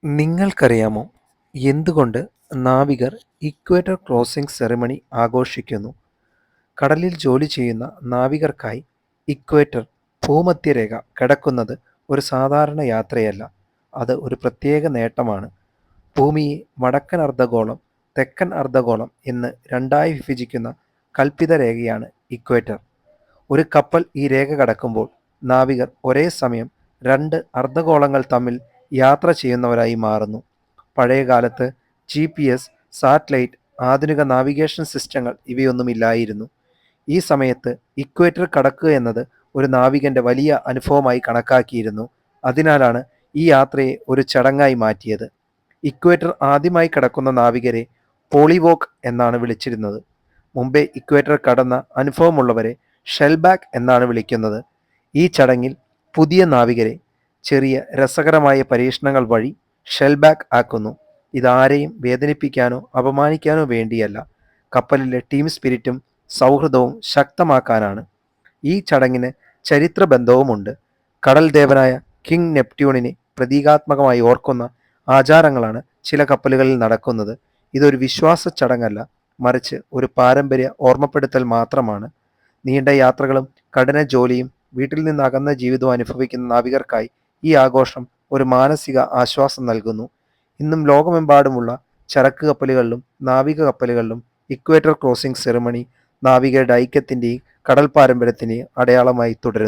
നിങ്ങൾക്കറിയാമോ എന്തുകൊണ്ട് നാവികർ equator crossing ceremony ആഘോഷിക്കുന്നു? കടലിൽ ജോലി ചെയ്യുന്ന നാവികർക്കായി ഇക്വേറ്റർ ഭൂമധ്യരേഖ കടക്കുന്നത് ഒരു സാധാരണ യാത്രയല്ല. അത് ഒരു പ്രത്യേക നേട്ടമാണ്. ഭൂമിയെ വടക്കൻ അർദ്ധഗോളം, തെക്കൻ അർദ്ധഗോളം എന്ന് രണ്ടായി വിഭജിക്കുന്ന കൽപ്പിത രേഖയാണ് ഇക്വേറ്റർ. ഒരു കപ്പൽ ഈ രേഖ കടക്കുമ്പോൾ നാവികർ ഒരേ സമയം രണ്ട് അർദ്ധഗോളങ്ങൾ തമ്മിൽ യാത്ര ചെയ്യുന്നവരായി മാറുന്നു. പഴയകാലത്ത് GPS, സാറ്റലൈറ്റ്, ആധുനിക നാവിഗേഷൻ സിസ്റ്റങ്ങൾ ഇവയൊന്നുമില്ലായിരുന്നു. ഈ സമയത്ത് ഇക്വേറ്റർ കടക്കുക എന്നത് ഒരു നാവികൻ്റെ വലിയ അനുഭവമായി കണക്കാക്കിയിരുന്നു. അതിനാലാണ് ഈ യാത്രയെ ഒരു ചടങ്ങായി മാറ്റിയത്. ഇക്വേറ്റർ ആദ്യമായി കടക്കുന്ന നാവികരെ പോളിവോക്ക് എന്നാണ് വിളിച്ചിരുന്നത്. മുമ്പേ ഇക്വേറ്റർ കടന്ന അനുഭവമുള്ളവരെ ഷെൽബാക്ക് എന്നാണ് വിളിക്കുന്നത്. ഈ ചടങ്ങിൽ പുതിയ നാവികരെ ചെറിയ രസകരമായ പരീക്ഷണങ്ങൾ വഴി ഷെൽബാക്ക് ആക്കുന്നു. ഇതാരെയും വേദനിപ്പിക്കാനോ അപമാനിക്കാനോ വേണ്ടിയല്ല, കപ്പലിലെ ടീം സ്പിരിറ്റും സൗഹൃദവും ശക്തമാക്കാനാണ്. ഈ ചടങ്ങിന് ചരിത്രബന്ധവുമുണ്ട്. കടൽ ദേവനായ കിങ് നെപ്റ്റ്യൂണിനെ പ്രതീകാത്മകമായി ഓർക്കുന്ന ആചാരങ്ങളാണ് ചില കപ്പലുകളിൽ നടക്കുന്നത്. ഇതൊരു വിശ്വാസ ചടങ്ങല്ല, മറിച്ച് ഒരു പാരമ്പര്യ ഓർമ്മപ്പെടുത്തൽ മാത്രമാണ്. നീണ്ട യാത്രകളും കഠിന ജോലിയും വീട്ടിൽ നിന്ന് അകന്ന ജീവിതവും അനുഭവിക്കുന്ന നാവികർക്കായി ഈ ആഘോഷം ഒരു മാനസിക ആശ്വാസം നൽകുന്നു. ഇന്നും ലോകമെമ്പാടുമുള്ള ചരക്ക് കപ്പലുകളിലും നാവിക കപ്പലുകളിലും ഇക്വേറ്റർ ക്രോസിംഗ് സെറിമണി നാവികരുടെ ഐക്യത്തിൻ്റെയും കടൽ പാരമ്പര്യത്തിൻ്റെയും അടയാളമായി തുടരുന്നു.